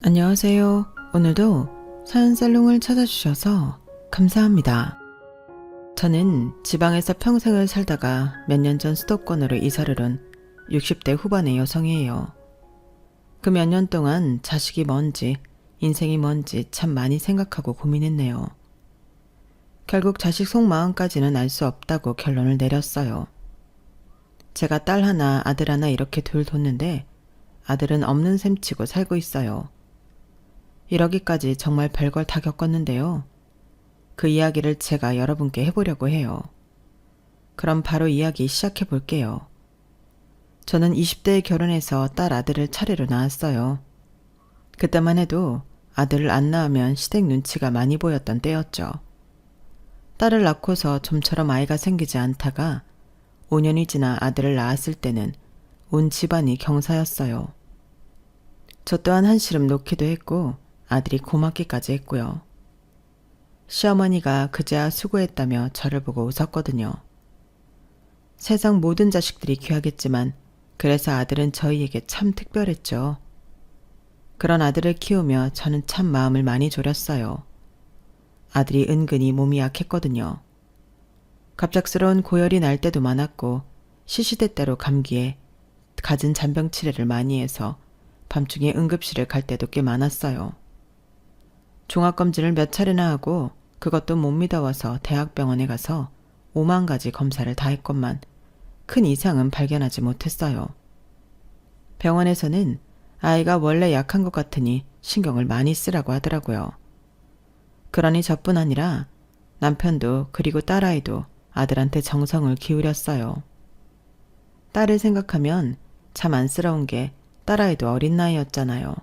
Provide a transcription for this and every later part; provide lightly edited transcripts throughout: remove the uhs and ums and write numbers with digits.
안녕하세요. 오늘도 사연살롱을 찾아주셔서 감사합니다. 저는 지방에서 평생을 살다가 몇 년 전 수도권으로 이사를 온 60대 후반의 여성이에요. 그 몇 년 동안 자식이 뭔지, 인생이 뭔지 참 많이 생각하고 고민했네요. 결국 자식 속마음까지는 알 수 없다고 결론을 내렸어요. 제가 딸 하나, 아들 하나 이렇게 둘 뒀는데 아들은 없는 셈치고 살고 있어요. 이러기까지 정말 별걸 다 겪었는데요. 그 이야기를 제가 여러분께 해보려고 해요. 그럼 바로 이야기 시작해 볼게요. 저는 20대에 결혼해서 딸 아들을 차례로 낳았어요. 그때만 해도 아들을 안 낳으면 시댁 눈치가 많이 보였던 때였죠. 딸을 낳고서 좀처럼 아이가 생기지 않다가 5년이 지나 아들을 낳았을 때는 온 집안이 경사였어요. 저 또한 한시름 놓기도 했고 아들이 고맙기까지 했고요. 시어머니가 그제야 수고했다며 저를 보고 웃었거든요. 세상 모든 자식들이 귀하겠지만 그래서 아들은 저희에게 참 특별했죠. 그런 아들을 키우며 저는 참 마음을 많이 졸였어요. 아들이 은근히 몸이 약했거든요. 갑작스러운 고열이 날 때도 많았고 시시때때로 감기에 갖은 잔병 치레를 많이 해서 밤중에 응급실을 갈 때도 꽤 많았어요. 종합검진을 몇 차례나 하고 그것도 못 믿어와서 대학병원에 가서 5만 가지 검사를 다 했건만 큰 이상은 발견하지 못했어요. 병원에서는 아이가 원래 약한 것 같으니 신경을 많이 쓰라고 하더라고요. 그러니 저뿐 아니라 남편도 그리고 딸아이도 아들한테 정성을 기울였어요. 딸을 생각하면 참 안쓰러운 게 딸아이도 어린 나이였잖아요.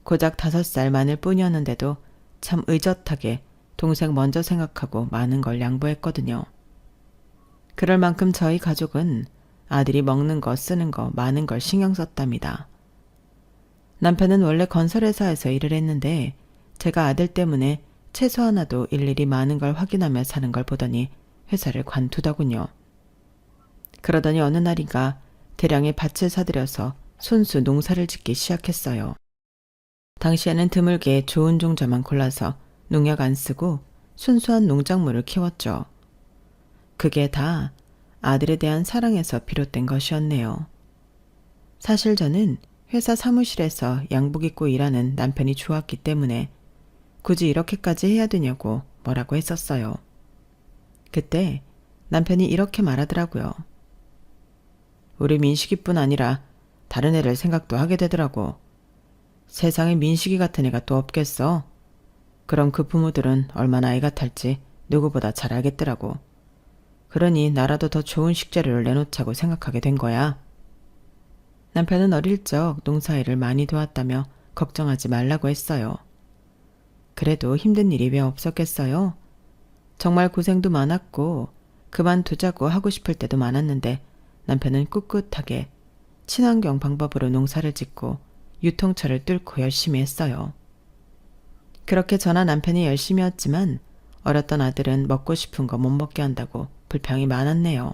고작 5살 많을 뿐이었는데도 참 의젓하게 동생 먼저 생각하고 많은 걸 양보했거든요. 그럴 만큼 저희 가족은 아들이 먹는 거 쓰는 거 많은 걸 신경 썼답니다. 남편은 원래 건설회사에서 일을 했는데 제가 아들 때문에 채소 하나도 일일이 많은 걸 확인하며 사는 걸 보더니 회사를 관두더군요. 그러더니 어느 날인가 대량의 밭을 사들여서 손수 농사를 짓기 시작했어요. 당시에는 드물게 좋은 종자만 골라서 농약 안 쓰고 순수한 농작물을 키웠죠. 그게 다 아들에 대한 사랑에서 비롯된 것이었네요. 사실 저는 회사 사무실에서 양복 입고 일하는 남편이 좋았기 때문에 굳이 이렇게까지 해야 되냐고 뭐라고 했었어요. 그때 남편이 이렇게 말하더라고요. 우리 민식이뿐 아니라 다른 애를 생각도 하게 되더라고. 세상에 민식이 같은 애가 또 없겠어. 그럼 그 부모들은 얼마나 애 같을지 누구보다 잘 알겠더라고. 그러니 나라도 더 좋은 식재료를 내놓자고 생각하게 된 거야. 남편은 어릴 적 농사일을 많이 도왔다며 걱정하지 말라고 했어요. 그래도 힘든 일이 왜 없었겠어요? 정말 고생도 많았고 그만두자고 하고 싶을 때도 많았는데 남편은 꿋꿋하게 친환경 방법으로 농사를 짓고 유통처를 뚫고 열심히 했어요. 그렇게 저나 남편이 열심히 했지만 어렸던 아들은 먹고 싶은 거 못 먹게 한다고 불평이 많았네요.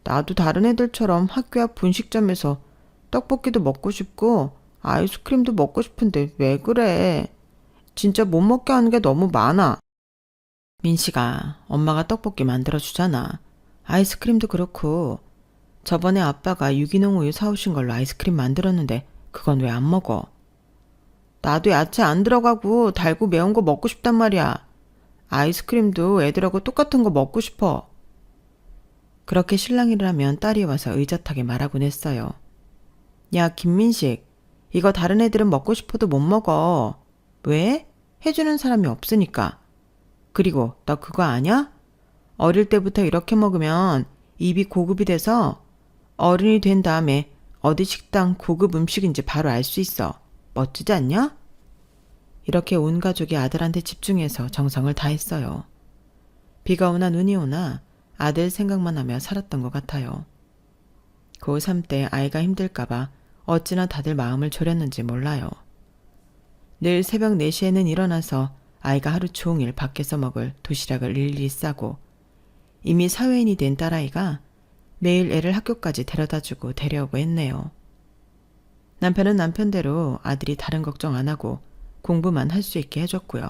나도 다른 애들처럼 학교 앞 분식점에서 떡볶이도 먹고 싶고 아이스크림도 먹고 싶은데 왜 그래? 진짜 못 먹게 하는 게 너무 많아. 민식아, 엄마가 떡볶이 만들어주잖아. 아이스크림도 그렇고 저번에 아빠가 유기농 우유 사오신 걸로 아이스크림 만들었는데 그건 왜 안 먹어? 나도 야채 안 들어가고 달고 매운 거 먹고 싶단 말이야. 아이스크림도 애들하고 똑같은 거 먹고 싶어. 그렇게 실랑이를 하면 딸이 와서 의젓하게 말하곤 했어요. 야, 김민식, 이거 다른 애들은 먹고 싶어도 못 먹어. 왜? 해주는 사람이 없으니까. 그리고 너 그거 아냐? 어릴 때부터 이렇게 먹으면 입이 고급이 돼서 어른이 된 다음에 어디 식당 고급 음식인지 바로 알 수 있어. 멋지지 않냐? 이렇게 온 가족이 아들한테 집중해서 정성을 다했어요. 비가 오나 눈이 오나 아들 생각만 하며 살았던 것 같아요. 고3 때 아이가 힘들까봐 어찌나 다들 마음을 졸였는지 몰라요. 늘 새벽 4시에는 일어나서 아이가 하루 종일 밖에서 먹을 도시락을 일일이 싸고 이미 사회인이 된 딸아이가 매일 애를 학교까지 데려다주고 데려오고 했네요. 남편은 남편대로 아들이 다른 걱정 안 하고 공부만 할 수 있게 해줬고요.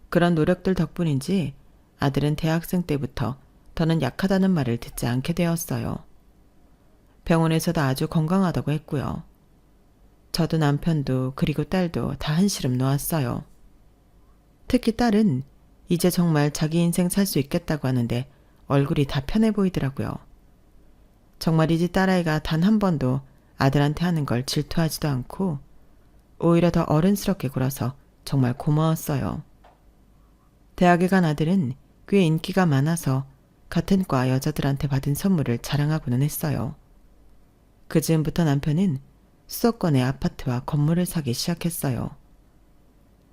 그런 노력들 덕분인지 아들은 대학생 때부터 더는 약하다는 말을 듣지 않게 되었어요. 병원에서도 아주 건강하다고 했고요. 저도 남편도 그리고 딸도 다 한시름 놓았어요. 특히 딸은 이제 정말 자기 인생 살 수 있겠다고 하는데 얼굴이 다 편해 보이더라고요. 정말이지 딸아이가 단 한 번도 아들한테 하는 걸 질투하지도 않고 오히려 더 어른스럽게 굴어서 정말 고마웠어요. 대학에 간 아들은 꽤 인기가 많아서 같은 과 여자들한테 받은 선물을 자랑하고는 했어요. 그 즈음부터 남편은 수도권의 아파트와 건물을 사기 시작했어요.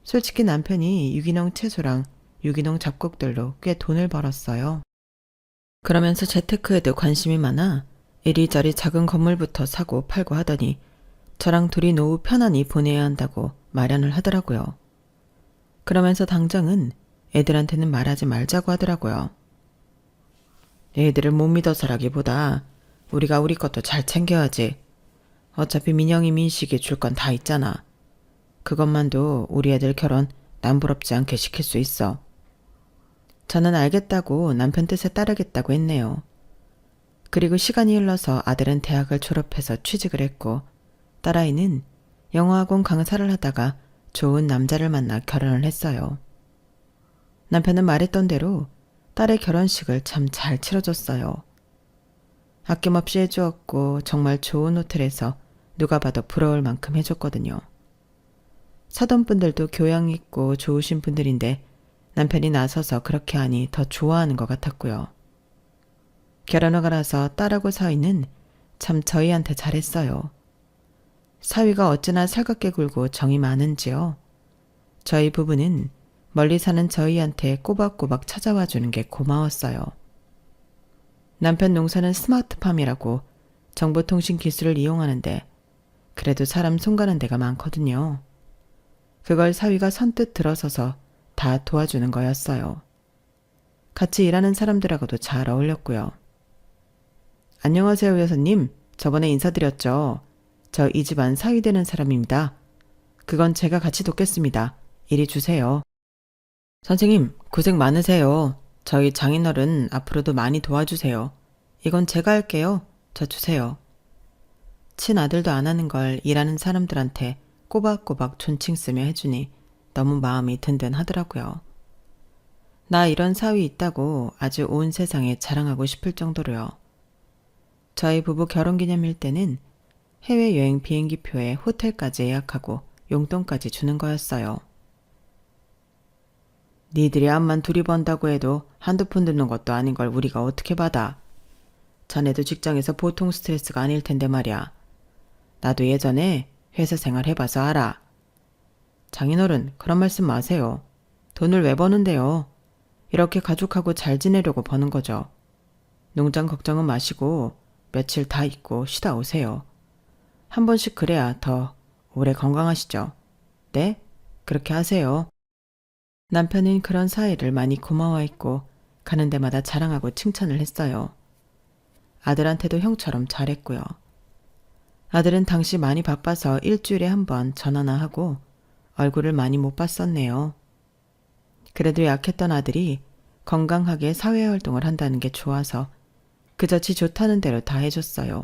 솔직히 남편이 유기농 채소랑 유기농 잡곡들로 꽤 돈을 벌었어요. 그러면서 재테크에도 관심이 많아 이리저리 작은 건물부터 사고 팔고 하더니 저랑 둘이 노후 편안히 보내야 한다고 마련을 하더라고요. 그러면서 당장은 애들한테는 말하지 말자고 하더라고요. 애들을 못 믿어서라기보다 우리가 우리 것도 잘 챙겨야지. 어차피 민영이 민식이 줄 건 다 있잖아. 그것만도 우리 애들 결혼 남부럽지 않게 시킬 수 있어. 저는 알겠다고 남편 뜻에 따르겠다고 했네요. 그리고 시간이 흘러서 아들은 대학을 졸업해서 취직을 했고 딸아이는 영어학원 강사를 하다가 좋은 남자를 만나 결혼을 했어요. 남편은 말했던 대로 딸의 결혼식을 참 잘 치러줬어요. 아낌없이 해주었고 정말 좋은 호텔에서 누가 봐도 부러울 만큼 해줬거든요. 사돈분들도 교양 있고 좋으신 분들인데 남편이 나서서 그렇게 하니 더 좋아하는 것 같았고요. 결혼하고 나서 딸하고 사위는 참 저희한테 잘했어요. 사위가 어찌나 살갑게 굴고 정이 많은지요. 저희 부부는 멀리 사는 저희한테 꼬박꼬박 찾아와 주는 게 고마웠어요. 남편 농사는 스마트팜이라고 정보통신 기술을 이용하는데 그래도 사람 손 가는 데가 많거든요. 그걸 사위가 선뜻 들어서서 다 도와주는 거였어요. 같이 일하는 사람들하고도 잘 어울렸고요. 안녕하세요 여사님. 저번에 인사드렸죠. 저 이 집안 사위 되는 사람입니다. 그건 제가 같이 돕겠습니다. 이리 주세요. 선생님 고생 많으세요. 저희 장인어른 앞으로도 많이 도와주세요. 이건 제가 할게요. 저 주세요. 친아들도 안 하는 걸 일하는 사람들한테 꼬박꼬박 존칭 쓰며 해주니 너무 마음이 든든하더라고요. 나 이런 사위 있다고 아주 온 세상에 자랑하고 싶을 정도로요. 저희 부부 결혼기념일 때는 해외여행 비행기표에 호텔까지 예약하고 용돈까지 주는 거였어요. 니들이 암만 둘이 번다고 해도 한두 푼 드는 것도 아닌 걸 우리가 어떻게 받아. 자네도 직장에서 보통 스트레스가 아닐 텐데 말이야. 나도 예전에 회사 생활 해봐서 알아. 장인어른 그런 말씀 마세요. 돈을 왜 버는데요? 이렇게 가족하고 잘 지내려고 버는 거죠. 농장 걱정은 마시고 며칠 다 있고 쉬다 오세요. 한 번씩 그래야 더 오래 건강하시죠. 네? 그렇게 하세요. 남편은 그런 사이를 많이 고마워했고 가는 데마다 자랑하고 칭찬을 했어요. 아들한테도 형처럼 잘했고요. 아들은 당시 많이 바빠서 일주일에 한 번 전화나 하고 얼굴을 많이 못 봤었네요. 그래도 약했던 아들이 건강하게 사회활동을 한다는 게 좋아서 그저 지 좋다는 대로 다 해줬어요.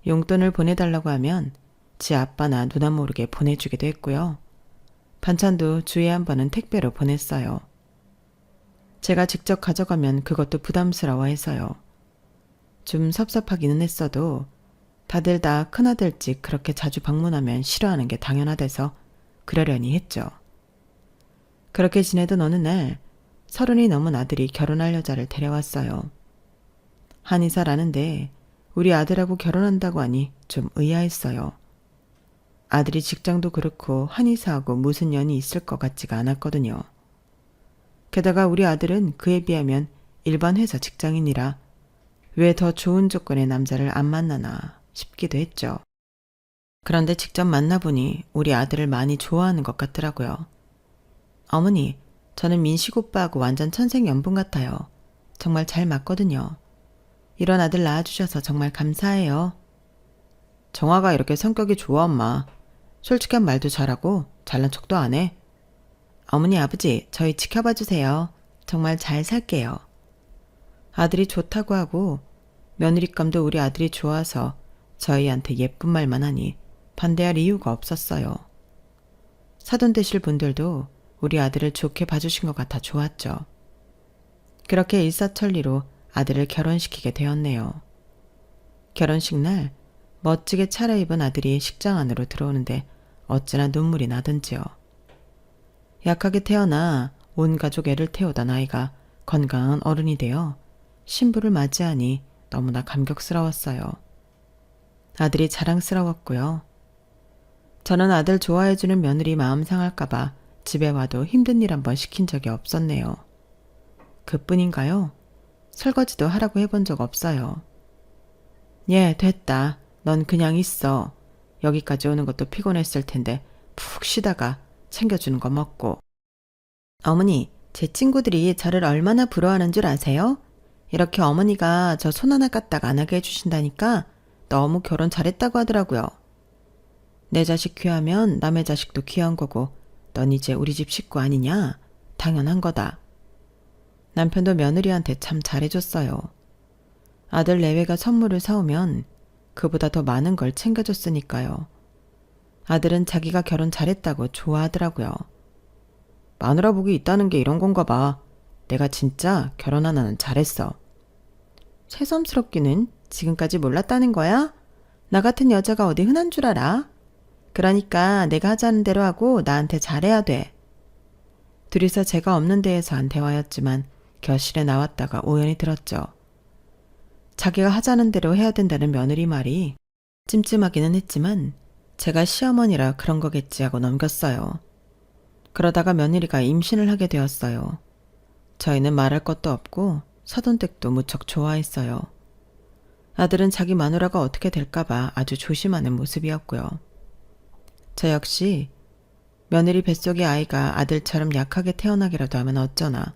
용돈을 보내달라고 하면 지 아빠나 누나 모르게 보내주기도 했고요. 반찬도 주에 한 번은 택배로 보냈어요. 제가 직접 가져가면 그것도 부담스러워해서요. 좀 섭섭하기는 했어도 다들 다 큰아들집 그렇게 자주 방문하면 싫어하는 게 당연하대서 그러려니 했죠. 그렇게 지내던 어느 날 30이 넘은 아들이 결혼할 여자를 데려왔어요. 한의사라는데 우리 아들하고 결혼한다고 하니 좀 의아했어요. 아들이 직장도 그렇고 한의사하고 무슨 연이 있을 것 같지가 않았거든요. 게다가 우리 아들은 그에 비하면 일반 회사 직장인이라 왜 더 좋은 조건의 남자를 안 만나나 싶기도 했죠. 그런데 직접 만나보니 우리 아들을 많이 좋아하는 것 같더라고요. 어머니, 저는 민식 오빠하고 완전 천생연분 같아요. 정말 잘 맞거든요. 이런 아들 낳아주셔서 정말 감사해요. 정화가 이렇게 성격이 좋아, 엄마. 솔직한 말도 잘하고 잘난 척도 안 해. 어머니, 아버지, 저희 지켜봐 주세요. 정말 잘 살게요. 아들이 좋다고 하고 며느리감도 우리 아들이 좋아서 저희한테 예쁜 말만 하니 반대할 이유가 없었어요. 사돈 되실 분들도 우리 아들을 좋게 봐주신 것 같아 좋았죠. 그렇게 일사천리로 아들을 결혼시키게 되었네요. 결혼식 날 멋지게 차려입은 아들이 식장 안으로 들어오는데 어찌나 눈물이 나든지요. 약하게 태어나 온 가족 애를 태우던 아이가 건강한 어른이 되어 신부를 맞이하니 너무나 감격스러웠어요. 아들이 자랑스러웠고요. 저는 아들 좋아해주는 며느리 마음 상할까봐 집에 와도 힘든 일 한번 시킨 적이 없었네요. 그뿐인가요? 설거지도 하라고 해본 적 없어요. 예, 됐다. 넌 그냥 있어. 여기까지 오는 것도 피곤했을 텐데 푹 쉬다가 챙겨주는 거 먹고. 어머니, 제 친구들이 저를 얼마나 부러워하는 줄 아세요? 이렇게 어머니가 저 손 하나 까딱 안 하게 해주신다니까 너무 결혼 잘했다고 하더라고요. 내 자식 귀하면 남의 자식도 귀한 거고 넌 이제 우리 집 식구 아니냐? 당연한 거다. 남편도 며느리한테 참 잘해줬어요. 아들 내외가 선물을 사오면 그보다 더 많은 걸 챙겨줬으니까요. 아들은 자기가 결혼 잘했다고 좋아하더라고요. 마누라 복이 있다는 게 이런 건가 봐. 내가 진짜 결혼 하나는 잘했어. 새삼스럽기는 지금까지 몰랐다는 거야? 나 같은 여자가 어디 흔한 줄 알아? 그러니까 내가 하자는 대로 하고 나한테 잘해야 돼. 둘이서 제가 없는 데에서 한 대화였지만 교실에 나왔다가 우연히 들었죠. 자기가 하자는 대로 해야 된다는 며느리 말이 찜찜하기는 했지만 제가 시어머니라 그런 거겠지 하고 넘겼어요. 그러다가 며느리가 임신을 하게 되었어요. 저희는 말할 것도 없고 사돈댁도 무척 좋아했어요. 아들은 자기 마누라가 어떻게 될까봐 아주 조심하는 모습이었고요. 저 역시 며느리 뱃속의 아이가 아들처럼 약하게 태어나기라도 하면 어쩌나,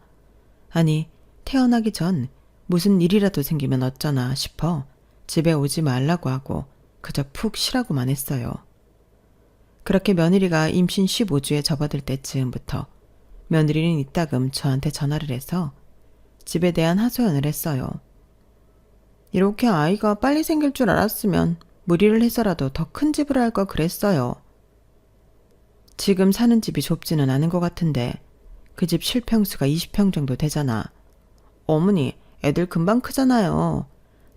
아니 태어나기 전 무슨 일이라도 생기면 어쩌나 싶어 집에 오지 말라고 하고 그저 푹 쉬라고만 했어요. 그렇게 며느리가 임신 15주에 접어들 때쯤부터 며느리는 이따금 저한테 전화를 해서 집에 대한 하소연을 했어요. 이렇게 아이가 빨리 생길 줄 알았으면 무리를 해서라도 더 큰 집을 할 걸 그랬어요. 지금 사는 집이 좁지는 않은 것 같은데 그 집 실평수가 20평 정도 되잖아. 어머니, 애들 금방 크잖아요.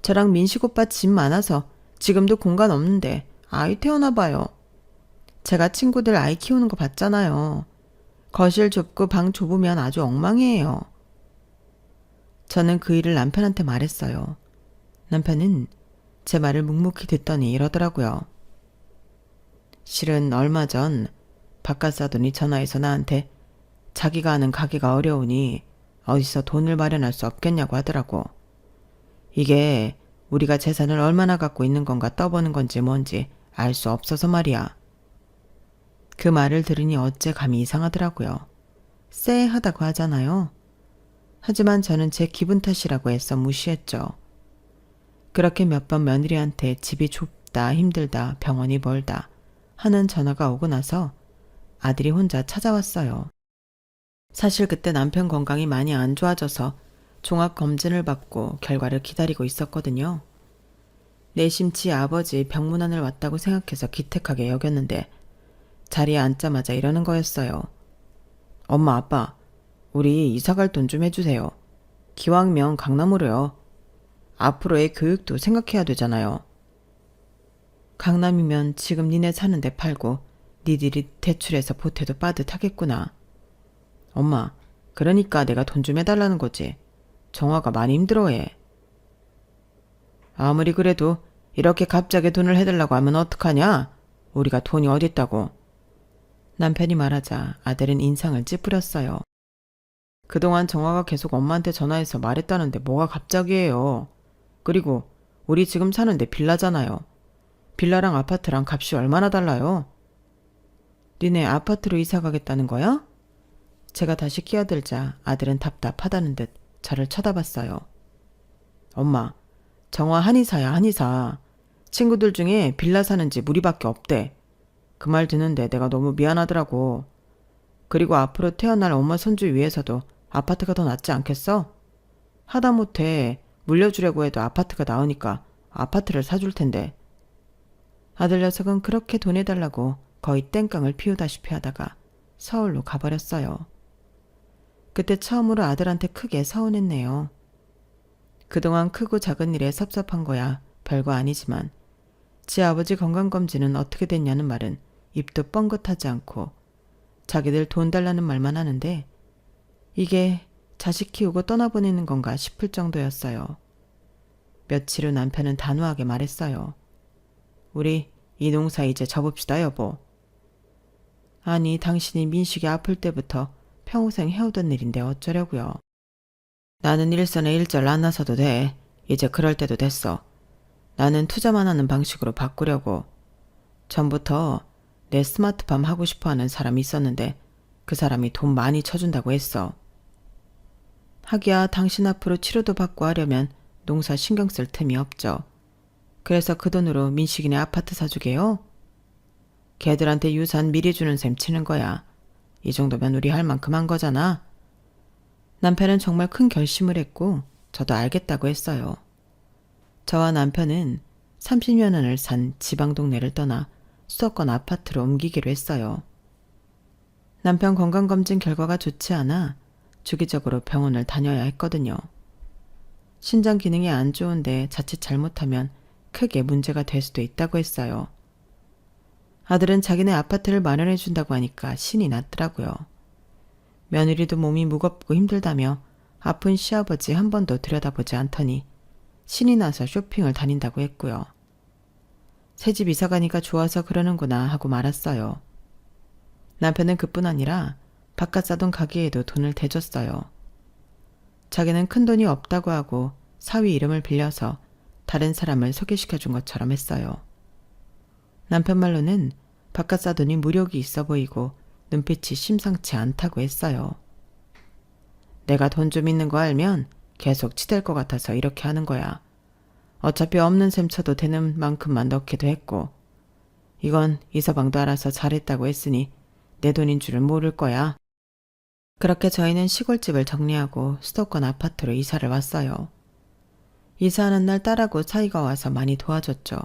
저랑 민식 오빠 집 많아서 지금도 공간 없는데 아이 태어나 봐요. 제가 친구들 아이 키우는 거 봤잖아요. 거실 좁고 방 좁으면 아주 엉망이에요. 저는 그 일을 남편한테 말했어요. 남편은 제 말을 묵묵히 듣더니 이러더라고요. 실은 얼마 전 바깥 사돈이 전화해서 나한테 자기가 아는 가게가 어려우니 어디서 돈을 마련할 수 없겠냐고 하더라고. 이게 우리가 재산을 얼마나 갖고 있는 건가 떠보는 건지 뭔지 알 수 없어서 말이야. 그 말을 들으니 어째 감이 이상하더라고요. 쎄하다고 하잖아요. 하지만 저는 제 기분 탓이라고 애써 무시했죠. 그렇게 몇 번 며느리한테 집이 좁다, 힘들다, 병원이 멀다 하는 전화가 오고 나서 아들이 혼자 찾아왔어요. 사실 그때 남편 건강이 많이 안 좋아져서 종합검진을 받고 결과를 기다리고 있었거든요. 내심치 아버지 병문안을 왔다고 생각해서 기특하게 여겼는데 자리에 앉자마자 이러는 거였어요. 엄마, 아빠, 우리 이사갈 돈 좀 해주세요. 기왕이면 강남으로요. 앞으로 애 교육도 생각해야 되잖아요. 강남이면 지금 니네 사는데 팔고 니들이 대출해서 보태도 빠듯하겠구나. 엄마, 그러니까 내가 돈 좀 해달라는 거지. 정화가 많이 힘들어해. 아무리 그래도 이렇게 갑자기 돈을 해달라고 하면 어떡하냐? 우리가 돈이 어딨다고. 남편이 말하자 아들은 인상을 찌푸렸어요. 그동안 정화가 계속 엄마한테 전화해서 말했다는데 뭐가 갑자기예요. 그리고 우리 지금 사는데 빌라잖아요. 빌라랑 아파트랑 값이 얼마나 달라요? 니네 아파트로 이사 가겠다는 거야? 제가 다시 끼어들자 아들은 답답하다는 듯 저를 쳐다봤어요. 엄마, 정화 한의사야, 한의사. 친구들 중에 빌라 사는 집 우리밖에 없대. 그 말 듣는데 내가 너무 미안하더라고. 그리고 앞으로 태어날 엄마 손주 위해서도 아파트가 더 낫지 않겠어? 하다못해 물려주려고 해도 아파트가 나으니까 아파트를 사줄 텐데. 아들 녀석은 그렇게 돈 해달라고 거의 땡깡을 피우다시피 하다가 서울로 가버렸어요. 그때 처음으로 아들한테 크게 서운했네요. 그동안 크고 작은 일에 섭섭한 거야 별거 아니지만 지 아버지 건강검진은 어떻게 됐냐는 말은 입도 뻥긋하지 않고 자기들 돈 달라는 말만 하는데 이게 자식 키우고 떠나보내는 건가 싶을 정도였어요. 며칠 후 남편은 단호하게 말했어요. 우리 이 농사 이제 접읍시다 여보. 아니 당신이 민식이 아플 때부터 평생 해오던 일인데 어쩌려고요. 나는 일선에 일절 안 나서도 돼. 이제 그럴 때도 됐어. 나는 투자만 하는 방식으로 바꾸려고. 전부터 내 스마트팜 하고 싶어하는 사람이 있었는데 그 사람이 돈 많이 쳐준다고 했어. 하기야 당신 앞으로 치료도 받고 하려면 농사 신경 쓸 틈이 없죠. 그래서 그 돈으로 민식이네 아파트 사주게요? 걔들한테 유산 미리 주는 셈 치는 거야. 이 정도면 우리 할 만큼 한 거잖아. 남편은 정말 큰 결심을 했고 저도 알겠다고 했어요. 저와 남편은 30여 년을 산 지방 동네를 떠나 수도권 아파트로 옮기기로 했어요. 남편 건강검진 결과가 좋지 않아 주기적으로 병원을 다녀야 했거든요. 신장 기능이 안 좋은데 자칫 잘못하면 크게 문제가 될 수도 있다고 했어요. 아들은 자기네 아파트를 마련해 준다고 하니까 신이 났더라고요. 며느리도 몸이 무겁고 힘들다며 아픈 시아버지 한 번도 들여다보지 않더니 신이 나서 쇼핑을 다닌다고 했고요. 새집 이사 가니까 좋아서 그러는구나 하고 말았어요. 남편은 그뿐 아니라 바깥 사돈 가게에도 돈을 대줬어요. 자기는 큰돈이 없다고 하고 사위 이름을 빌려서 다른 사람을 소개시켜준 것처럼 했어요. 남편 말로는 바깥 사돈이 무력이 있어 보이고 눈빛이 심상치 않다고 했어요. 내가 돈 좀 있는 거 알면 계속 치댈 것 같아서 이렇게 하는 거야. 어차피 없는 셈 쳐도 되는 만큼만 넣기도 했고 이건 이서방도 알아서 잘했다고 했으니 내 돈인 줄은 모를 거야. 그렇게 저희는 시골집을 정리하고 수도권 아파트로 이사를 왔어요. 이사하는 날 딸하고 사이가 와서 많이 도와줬죠.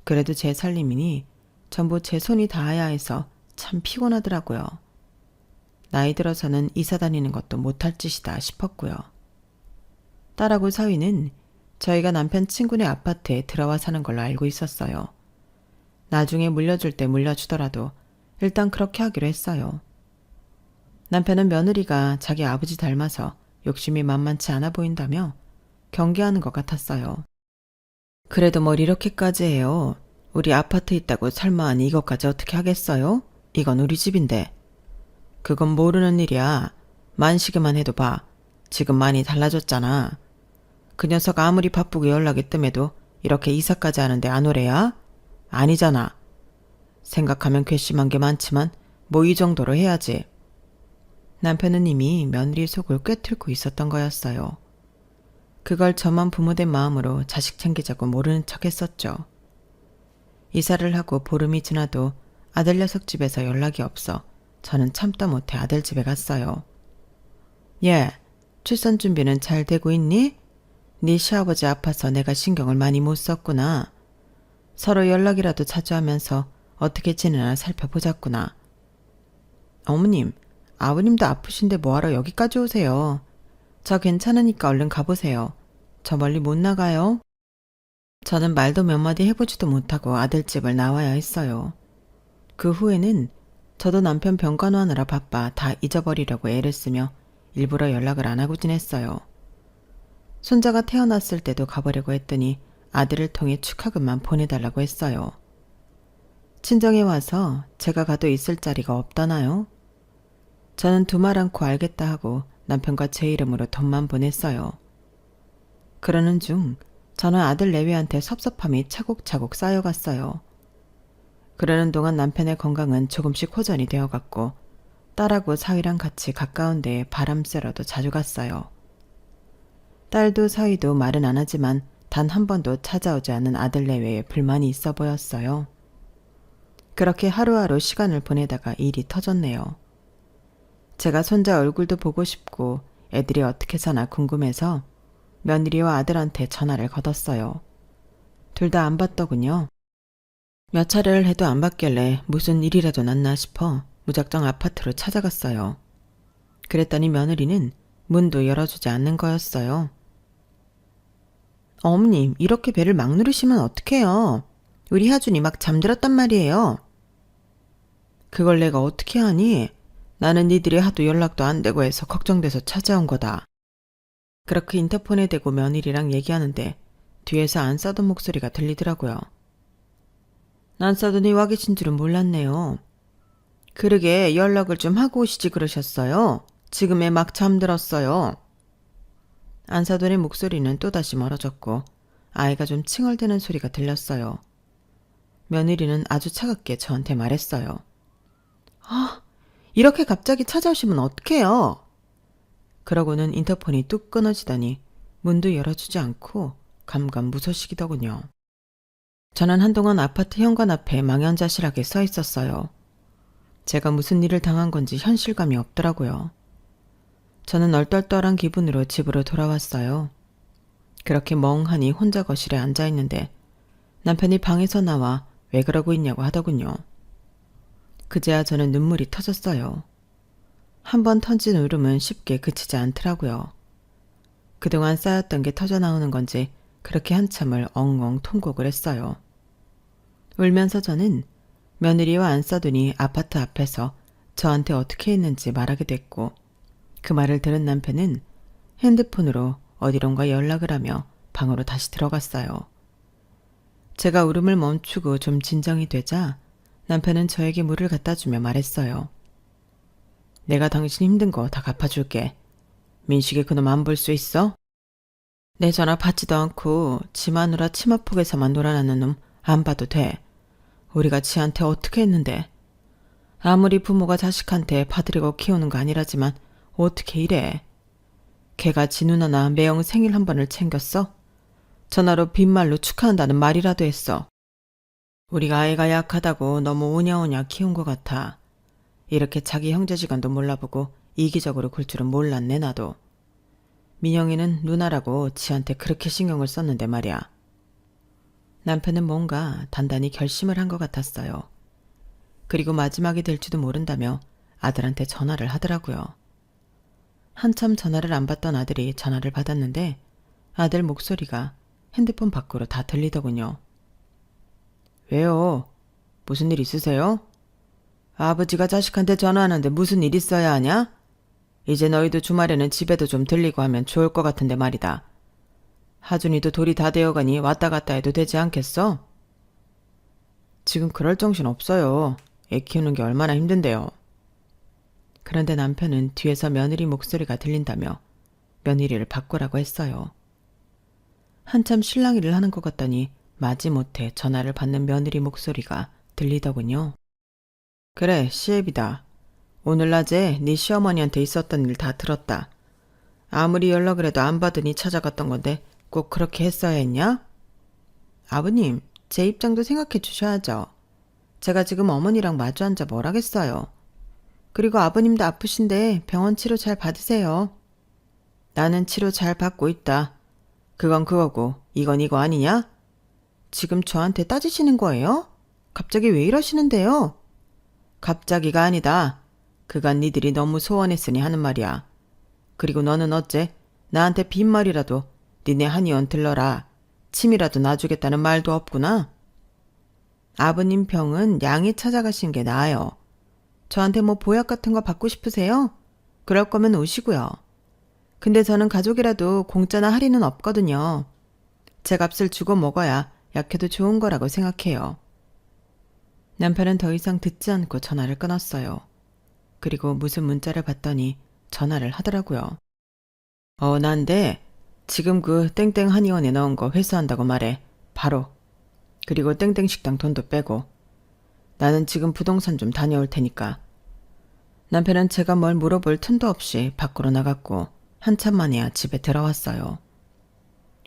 그래도 제 살림이니 전부 제 손이 닿아야 해서 참 피곤하더라고요. 나이 들어서는 이사 다니는 것도 못할 짓이다 싶었고요. 딸하고 사위는 저희가 남편 친구네 아파트에 들어와 사는 걸로 알고 있었어요. 나중에 물려줄 때 물려주더라도 일단 그렇게 하기로 했어요. 남편은 며느리가 자기 아버지 닮아서 욕심이 만만치 않아 보인다며 경계하는 것 같았어요. 그래도 뭘 이렇게까지 해요. 우리 아파트 있다고 설마 하니 이것까지 어떻게 하겠어요? 이건 우리 집인데. 그건 모르는 일이야. 만식이만 해도 봐. 지금 많이 달라졌잖아. 그 녀석 아무리 바쁘게 연락이 뜸해도 이렇게 이사까지 하는데 안 오래야? 아니잖아. 생각하면 괘씸한 게 많지만 뭐 이 정도로 해야지. 남편은 이미 며느리 속을 꿰뚫고 있었던 거였어요. 그걸 저만 부모된 마음으로 자식 챙기자고 모르는 척 했었죠. 이사를 하고 보름이 지나도 아들 녀석 집에서 연락이 없어 저는 참다 못해 아들 집에 갔어요. 얘, 출산 준비는 잘 되고 있니? 네 시아버지 아파서 내가 신경을 많이 못 썼구나. 서로 연락이라도 자주 하면서 어떻게 지내나 살펴보자꾸나. 어머님, 아버님도 아프신데 뭐하러 여기까지 오세요. 저 괜찮으니까 얼른 가보세요. 저 멀리 못 나가요. 저는 말도 몇 마디 해보지도 못하고 아들 집을 나와야 했어요. 그 후에는 저도 남편 병간호하느라 바빠 다 잊어버리려고 애를 쓰며 일부러 연락을 안 하고 지냈어요. 손자가 태어났을 때도 가보려고 했더니 아들을 통해 축하금만 보내달라고 했어요. 친정에 와서 제가 가도 있을 자리가 없다나요? 저는 두말 않고 알겠다 하고 남편과 제 이름으로 돈만 보냈어요. 그러는 중 저는 아들 내외한테 섭섭함이 차곡차곡 쌓여갔어요. 그러는 동안 남편의 건강은 조금씩 호전이 되어갔고 딸하고 사위랑 같이 가까운 데에 바람 쐬러도 자주 갔어요. 딸도 사위도 말은 안 하지만 단 한 번도 찾아오지 않은 아들 내외에 불만이 있어 보였어요. 그렇게 하루하루 시간을 보내다가 일이 터졌네요. 제가 손자 얼굴도 보고 싶고 애들이 어떻게 사나 궁금해서 며느리와 아들한테 전화를 걸었어요. 둘 다 안 받더군요. 몇 차례를 해도 안 받길래 무슨 일이라도 났나 싶어 무작정 아파트로 찾아갔어요. 그랬더니 며느리는 문도 열어주지 않는 거였어요. 어머님, 이렇게 배를 막 누르시면 어떡해요? 우리 하준이 막 잠들었단 말이에요. 그걸 내가 어떻게 하니? 나는 니들이 하도 연락도 안 되고 해서 걱정돼서 찾아온 거다. 그렇게 인터폰에 대고 며느리랑 얘기하는데 뒤에서 안 싸던 목소리가 들리더라고요. 난 싸더니 와 계신 줄은 몰랐네요. 그러게 연락을 좀 하고 오시지 그러셨어요. 지금에 막 잠들었어요. 안사돈의 목소리는 또다시 멀어졌고 아이가 좀 칭얼대는 소리가 들렸어요. 며느리는 아주 차갑게 저한테 말했어요. 아, 이렇게 갑자기 찾아오시면 어떡해요? 그러고는 인터폰이 뚝 끊어지더니 문도 열어주지 않고 감감무소식이더군요. 저는 한동안 아파트 현관 앞에 망연자실하게 서 있었어요. 제가 무슨 일을 당한 건지 현실감이 없더라고요. 저는 얼떨떨한 기분으로 집으로 돌아왔어요. 그렇게 멍하니 혼자 거실에 앉아있는데 남편이 방에서 나와 왜 그러고 있냐고 하더군요. 그제야 저는 눈물이 터졌어요. 한 번 던진 울음은 쉽게 그치지 않더라고요. 그동안 쌓였던 게 터져나오는 건지 그렇게 한참을 엉엉 통곡을 했어요. 울면서 저는 며느리와 안싸돈이 아파트 앞에서 저한테 어떻게 했는지 말하게 됐고 그 말을 들은 남편은 핸드폰으로 어디론가 연락을 하며 방으로 다시 들어갔어요. 제가 울음을 멈추고 좀 진정이 되자 남편은 저에게 물을 갖다 주며 말했어요. 내가 당신 힘든 거 다 갚아줄게. 민식이 그놈 안 볼 수 있어? 내 전화 받지도 않고 지 마누라 치마폭에서만 놀아나는 놈 안 봐도 돼. 우리가 지한테 어떻게 했는데. 아무리 부모가 자식한테 봐드리고 키우는 거 아니라지만 어떻게 이래. 걔가 지 누나나 매형 생일 한 번을 챙겼어? 전화로 빈말로 축하한다는 말이라도 했어. 우리가 아이가 약하다고 너무 오냐오냐 키운 것 같아. 이렇게 자기 형제지간도 몰라보고 이기적으로 굴 줄은 몰랐네 나도. 민영이는 누나라고 지한테 그렇게 신경을 썼는데 말이야. 남편은 뭔가 단단히 결심을 한 것 같았어요. 그리고 마지막이 될지도 모른다며 아들한테 전화를 하더라고요. 한참 전화를 안 받던 아들이 전화를 받았는데 아들 목소리가 핸드폰 밖으로 다 들리더군요. 왜요? 무슨 일 있으세요? 아버지가 자식한테 전화하는데 무슨 일 있어야 하냐? 이제 너희도 주말에는 집에도 좀 들리고 하면 좋을 것 같은데 말이다. 하준이도 돌이 다 되어가니 왔다 갔다 해도 되지 않겠어? 지금 그럴 정신 없어요. 애 키우는 게 얼마나 힘든데요. 그런데 남편은 뒤에서 며느리 목소리가 들린다며 며느리를 바꾸라고 했어요. 한참 실랑이를 하는 것 같더니 마지못해 전화를 받는 며느리 목소리가 들리더군요. 그래, 시애비다. 오늘 낮에 네 시어머니한테 있었던 일 다 들었다. 아무리 연락을 해도 안 받으니 찾아갔던 건데 꼭 그렇게 했어야 했냐? 아버님, 제 입장도 생각해 주셔야죠. 제가 지금 어머니랑 마주 앉아 뭘 하겠어요. 그리고 아버님도 아프신데 병원 치료 잘 받으세요. 나는 치료 잘 받고 있다. 그건 그거고 이건 이거 아니냐? 지금 저한테 따지시는 거예요? 갑자기 왜 이러시는데요? 갑자기가 아니다. 그간 니들이 너무 소원했으니 하는 말이야. 그리고 너는 어째 나한테 빈말이라도 니네 한의원 들러라. 침이라도 놔주겠다는 말도 없구나. 아버님 병은 양이 찾아가신 게 나아요. 저한테 뭐 보약 같은 거 받고 싶으세요? 그럴 거면 오시고요. 근데 저는 가족이라도 공짜나 할인은 없거든요. 제 값을 주고 먹어야 약해도 좋은 거라고 생각해요. 남편은 더 이상 듣지 않고 전화를 끊었어요. 그리고 무슨 문자를 봤더니 전화를 하더라고요. 난데 지금 그 땡땡 한의원에 넣은 거 회수한다고 말해. 바로. 그리고 땡땡 식당 돈도 빼고. 나는 지금 부동산 좀 다녀올 테니까. 남편은 제가 뭘 물어볼 틈도 없이 밖으로 나갔고 한참 만에야 집에 들어왔어요.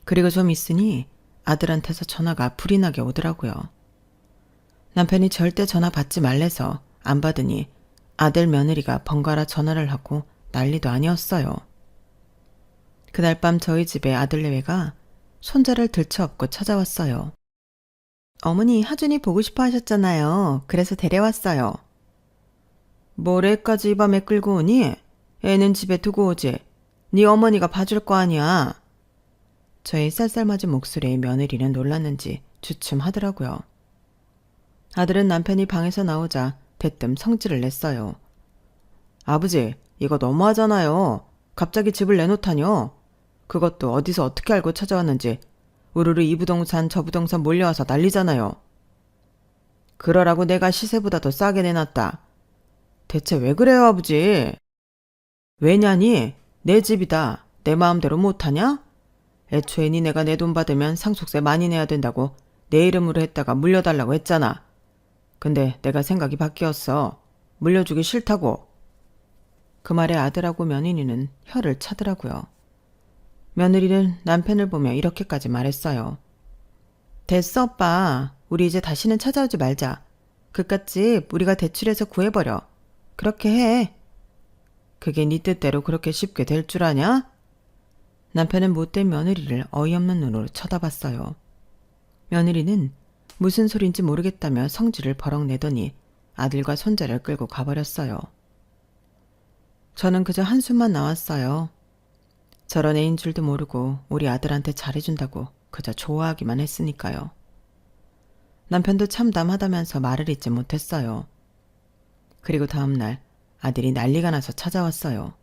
그리고 좀 있으니 아들한테서 전화가 불이 나게 오더라고요. 남편이 절대 전화 받지 말래서 안 받으니 아들 며느리가 번갈아 전화를 하고 난리도 아니었어요. 그날 밤 저희 집에 아들 내외가 손자를 들쳐업고 찾아왔어요. 어머니, 하준이 보고 싶어 하셨잖아요. 그래서 데려왔어요. 뭘 애까지 이 밤에 끌고 오니? 애는 집에 두고 오지. 네 어머니가 봐줄 거 아니야. 저의 쌀쌀맞은 목소리에 며느리는 놀랐는지 주춤하더라고요. 아들은 남편이 방에서 나오자 대뜸 성질을 냈어요. 아버지, 이거 너무하잖아요. 갑자기 집을 내놓다뇨. 그것도 어디서 어떻게 알고 찾아왔는지 우르르 이 부동산 저 부동산 몰려와서 난리잖아요. 그러라고 내가 시세보다 더 싸게 내놨다. 대체 왜 그래요, 아버지? 왜냐니? 내 집이다. 내 마음대로 못하냐? 애초에 니네가 내 돈 받으면 상속세 많이 내야 된다고 내 이름으로 했다가 물려달라고 했잖아. 근데 내가 생각이 바뀌었어. 물려주기 싫다고. 그 말에 아들하고 며느리는 혀를 차더라고요. 며느리는 남편을 보며 이렇게까지 말했어요. 됐어, 오빠. 우리 이제 다시는 찾아오지 말자. 그깟집 우리가 대출해서 구해버려. 그렇게 해. 그게 네 뜻대로 그렇게 쉽게 될 줄 아냐? 남편은 못된 며느리를 어이없는 눈으로 쳐다봤어요. 며느리는 무슨 소린지 모르겠다며 성질을 버럭 내더니 아들과 손자를 끌고 가버렸어요. 저는 그저 한숨만 나왔어요. 저런 애인 줄도 모르고 우리 아들한테 잘해준다고 그저 좋아하기만 했으니까요. 남편도 참담하다면서 말을 잇지 못했어요. 그리고 다음날 아들이 난리가 나서 찾아왔어요.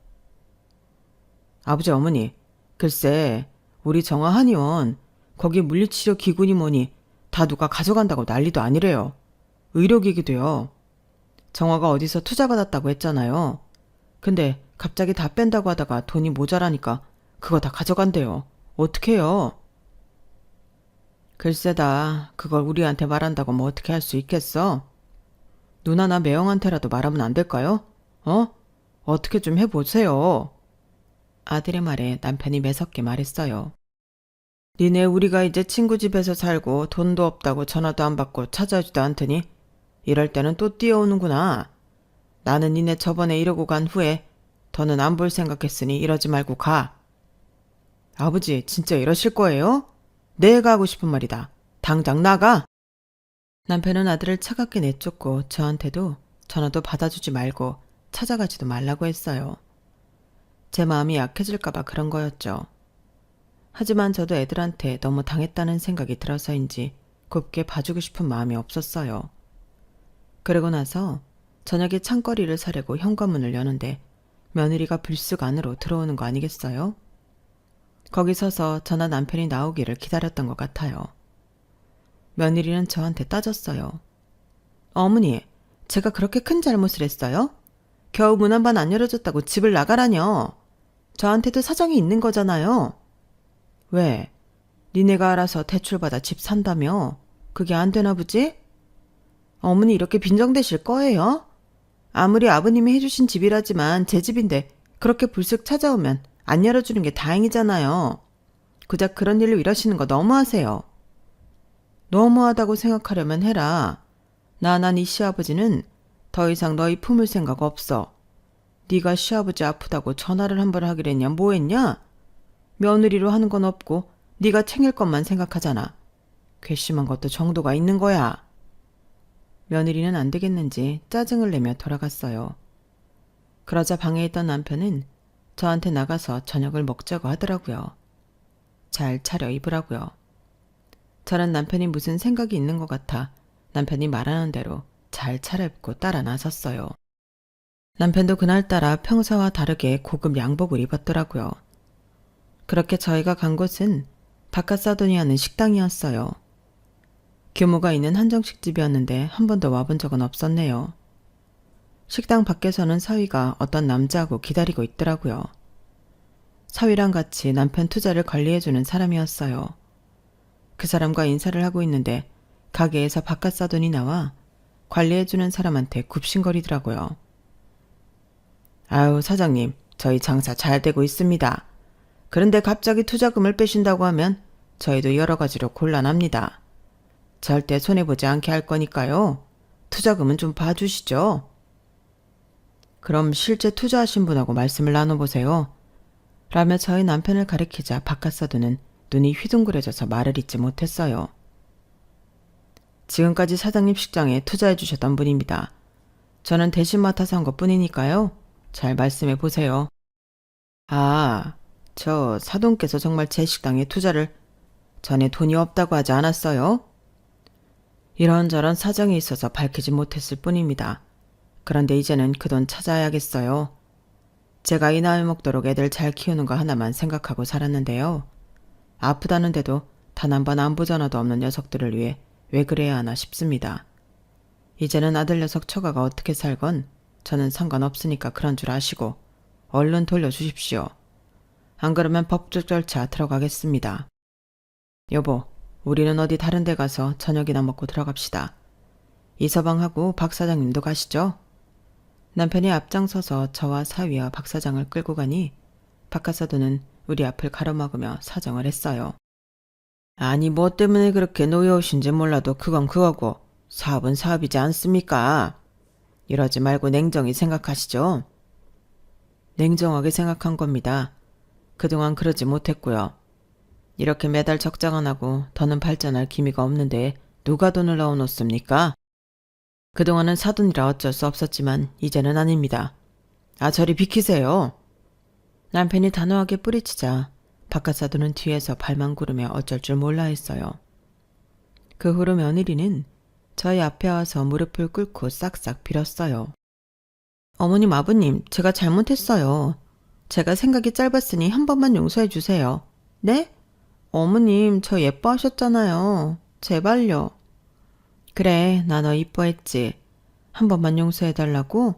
아버지, 어머니, 글쎄 우리 정화 한의원 거기 물리치료 기구니 뭐니 다 누가 가져간다고 난리도 아니래요. 의료기기도요. 정화가 어디서 투자받았다고 했잖아요. 근데 갑자기 다 뺀다고 하다가 돈이 모자라니까 그거 다 가져간대요. 어떡해요? 글쎄다. 그걸 우리한테 말한다고 뭐 어떻게 할 수 있겠어? 누나나 매형한테라도 말하면 안 될까요? 어떻게 좀 해보세요. 아들의 말에 남편이 매섭게 말했어요. 니네 우리가 이제 친구 집에서 살고 돈도 없다고 전화도 안 받고 찾아오지도 않더니 이럴 때는 또 뛰어오는구나. 나는 니네 저번에 이러고 간 후에 더는 안 볼 생각했으니 이러지 말고 가. 아버지, 진짜 이러실 거예요? 내가 하고 싶은 말이다. 당장 나가. 남편은 아들을 차갑게 내쫓고 저한테도 전화도 받아주지 말고 찾아가지도 말라고 했어요. 제 마음이 약해질까봐 그런 거였죠. 하지만 저도 애들한테 너무 당했다는 생각이 들어서인지 곱게 봐주고 싶은 마음이 없었어요. 그러고 나서 저녁에 창거리를 사려고 현관문을 여는데 며느리가 불쑥 안으로 들어오는 거 아니겠어요? 거기 서서 저나 남편이 나오기를 기다렸던 것 같아요. 며느리는 저한테 따졌어요. 어머니, 제가 그렇게 큰 잘못을 했어요? 겨우 문 한 번 안 열어줬다고 집을 나가라뇨. 저한테도 사정이 있는 거잖아요. 왜? 니네가 알아서 대출받아 집 산다며? 그게 안 되나 보지? 어머니 이렇게 빈정대실 거예요? 아무리 아버님이 해주신 집이라지만 제 집인데 그렇게 불쑥 찾아오면 안 열어주는 게 다행이잖아요. 고작 그런 일로 이러시는 거 너무하세요. 너무하다고 생각하려면 해라. 나나 네 시아버지는 더 이상 너희 품을 생각 없어. 네가 시아버지 아프다고 전화를 한 번 하기로 했냐 뭐 했냐? 며느리로 하는 건 없고 네가 챙길 것만 생각하잖아. 괘씸한 것도 정도가 있는 거야. 며느리는 안 되겠는지 짜증을 내며 돌아갔어요. 그러자 방에 있던 남편은 저한테 나가서 저녁을 먹자고 하더라고요. 잘 차려 입으라고요. 저는 남편이 무슨 생각이 있는 것 같아 남편이 말하는 대로 잘 차려입고 따라 나섰어요. 남편도 그날따라 평소와 다르게 고급 양복을 입었더라고요. 그렇게 저희가 간 곳은 바깥 사돈이 하는 식당이었어요. 규모가 있는 한정식집이었는데 한 번도 와본 적은 없었네요. 식당 밖에서는 사위가 어떤 남자하고 기다리고 있더라고요. 사위랑 같이 남편 투자를 관리해주는 사람이었어요. 그 사람과 인사를 하고 있는데 가게에서 바깥 사돈이 나와 관리해주는 사람한테 굽신거리더라고요. 아유, 사장님, 저희 장사 잘 되고 있습니다. 그런데 갑자기 투자금을 빼신다고 하면 저희도 여러 가지로 곤란합니다. 절대 손해보지 않게 할 거니까요. 투자금은 좀 봐주시죠. 그럼 실제 투자하신 분하고 말씀을 나눠보세요. 라며 저희 남편을 가리키자 바깥사도는 눈이 휘둥그레져서 말을 잇지 못했어요. 지금까지 사장님 식장에 투자해 주셨던 분입니다. 저는 대신 맡아서 한 것뿐이니까요. 잘 말씀해 보세요. 아, 저 사돈께서 정말 제 식당에 투자를 전에 돈이 없다고 하지 않았어요? 이런저런 사정이 있어서 밝히지 못했을 뿐입니다. 그런데 이제는 그 돈 찾아야겠어요. 제가 이 나이 먹도록 애들 잘 키우는 거 하나만 생각하고 살았는데요. 아프다는데도 단 한 번 안부 전화도 없는 녀석들을 위해 왜 그래야 하나 싶습니다. 이제는 아들 녀석 처가가 어떻게 살건 저는 상관없으니까 그런 줄 아시고 얼른 돌려주십시오. 안 그러면 법적 절차 들어가겠습니다. 여보, 우리는 어디 다른 데 가서 저녁이나 먹고 들어갑시다. 이서방하고 박 사장님도 가시죠? 남편이 앞장서서 저와 사위와 박 사장을 끌고 가니 바깥사도는 우리 앞을 가로막으며 사정을 했어요. 아니 뭐 때문에 그렇게 노여우신지 몰라도 그건 그거고 사업은 사업이지 않습니까? 이러지 말고 냉정히 생각하시죠. 냉정하게 생각한 겁니다. 그동안 그러지 못했고요. 이렇게 매달 적장 안 하고 더는 발전할 기미가 없는데 누가 돈을 넣어놓습니까? 그동안은 사돈이라 어쩔 수 없었지만 이제는 아닙니다. 아, 저리 비키세요. 남편이 단호하게 뿌리치자 바깥사돈은 뒤에서 발만 구르며 어쩔 줄 몰라 했어요. 그 후로 며느리는 저희 앞에 와서 무릎을 꿇고 싹싹 빌었어요. 어머님, 아버님, 제가 잘못했어요. 제가 생각이 짧았으니 한 번만 용서해 주세요. 네? 어머님, 저 예뻐하셨잖아요. 제발요. 그래, 나 너 이뻐했지. 한 번만 용서해달라고?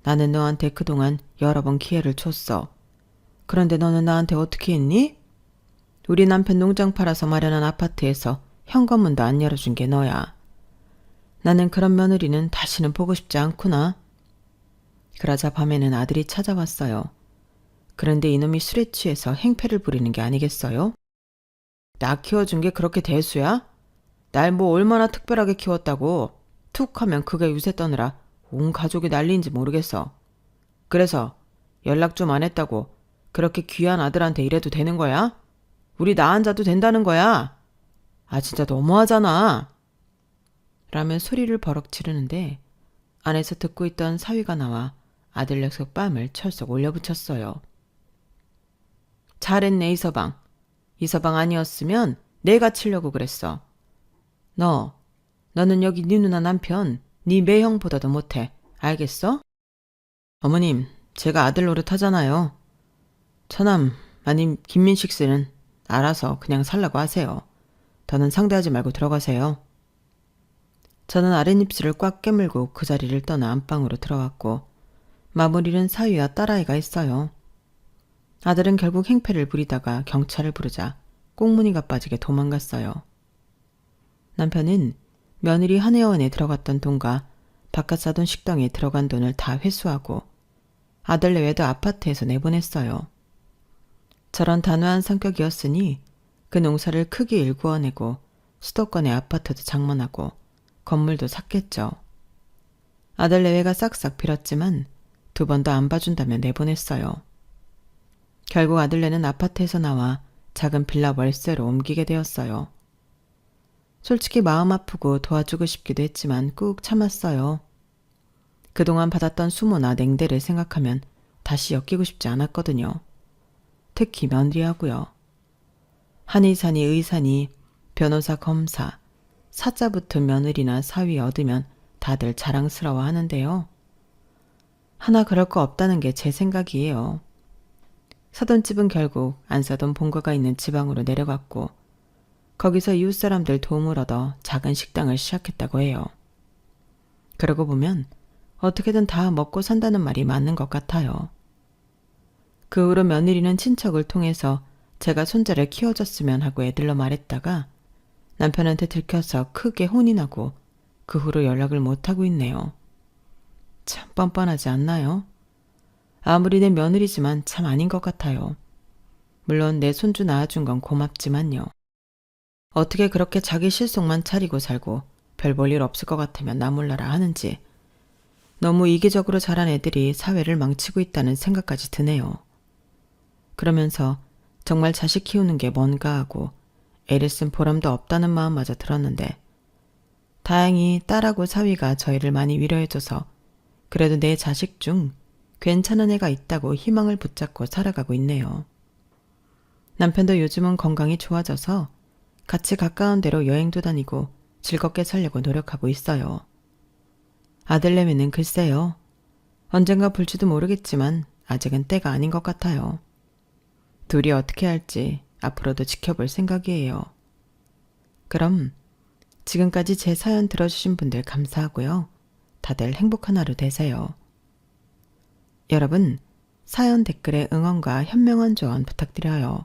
나는 너한테 그동안 여러 번 기회를 줬어. 그런데 너는 나한테 어떻게 했니? 우리 남편 농장 팔아서 마련한 아파트에서 현관문도 안 열어준 게 너야. 나는 그런 며느리는 다시는 보고 싶지 않구나. 그러자 밤에는 아들이 찾아왔어요. 그런데 이놈이 술에 취해서 행패를 부리는 게 아니겠어요? 나 키워준 게 그렇게 대수야? 날 뭐 얼마나 특별하게 키웠다고 툭 하면 그게 유세 떠느라 온 가족이 난리인지 모르겠어. 그래서 연락 좀 안 했다고 그렇게 귀한 아들한테 이래도 되는 거야? 우리 나 앉아도 된다는 거야? 아 진짜 너무하잖아. 라며 소리를 버럭 지르는데 안에서 듣고 있던 사위가 나와 아들 녀석 뺨을 철썩 올려붙였어요. 잘했네 이서방. 이서방 아니었으면 내가 치려고 그랬어. 너는 여기 네 누나 남편 네 매형보다도 못해. 알겠어? 어머님, 제가 아들 노릇하잖아요. 처남 아님 김민식 씨는 알아서 그냥 살라고 하세요. 더는 상대하지 말고 들어가세요. 저는 아랫입술을 꽉 깨물고 그 자리를 떠나 안방으로 들어왔고 마무리는 사위와 딸아이가 있어요. 아들은 결국 행패를 부리다가 경찰을 부르자 꽁무니가 빠지게 도망갔어요. 남편은 며느리 한혜원에 들어갔던 돈과 바깥 사돈 식당에 들어간 돈을 다 회수하고 아들 내외도 아파트에서 내보냈어요. 저런 단호한 성격이었으니 그 농사를 크게 일구어내고 수도권의 아파트도 장만하고 건물도 샀겠죠. 아들 내외가 싹싹 빌었지만 두 번도 안 봐준다며 내보냈어요. 결국 아들네는 아파트에서 나와 작은 빌라 월세로 옮기게 되었어요. 솔직히 마음 아프고 도와주고 싶기도 했지만 꾹 참았어요. 그동안 받았던 수모나 냉대를 생각하면 다시 엮이고 싶지 않았거든요. 특히 며느리하고요. 한의사니 의사니 변호사 검사, 사자 붙은 며느리나 사위 얻으면 다들 자랑스러워 하는데요. 하나 그럴 거 없다는 게 제 생각이에요. 사돈집은 결국 안 사돈 본가가 있는 지방으로 내려갔고 거기서 이웃 사람들 도움을 얻어 작은 식당을 시작했다고 해요. 그러고 보면 어떻게든 다 먹고 산다는 말이 맞는 것 같아요. 그 후로 며느리는 친척을 통해서 제가 손자를 키워줬으면 하고 애들러 말했다가 남편한테 들켜서 크게 혼이 나고 그 후로 연락을 못하고 있네요. 참 뻔뻔하지 않나요? 아무리 내 며느리지만 참 아닌 것 같아요. 물론 내 손주 낳아준 건 고맙지만요. 어떻게 그렇게 자기 실속만 차리고 살고 별 볼 일 없을 것 같으면 나 몰라라 하는지 너무 이기적으로 자란 애들이 사회를 망치고 있다는 생각까지 드네요. 그러면서 정말 자식 키우는 게 뭔가 하고 애를 쓴 보람도 없다는 마음마저 들었는데 다행히 딸하고 사위가 저희를 많이 위로해줘서 그래도 내 자식 중 괜찮은 애가 있다고 희망을 붙잡고 살아가고 있네요. 남편도 요즘은 건강이 좋아져서 같이 가까운 데로 여행도 다니고 즐겁게 살려고 노력하고 있어요. 아들내미는 글쎄요. 언젠가 볼지도 모르겠지만 아직은 때가 아닌 것 같아요. 둘이 어떻게 할지 앞으로도 지켜볼 생각이에요. 그럼 지금까지 제 사연 들어주신 분들 감사하고요. 다들 행복한 하루 되세요. 여러분, 사연 댓글에 응원과 현명한 조언 부탁드려요.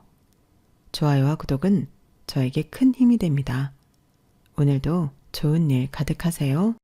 좋아요와 구독은 저에게 큰 힘이 됩니다. 오늘도 좋은 일 가득하세요.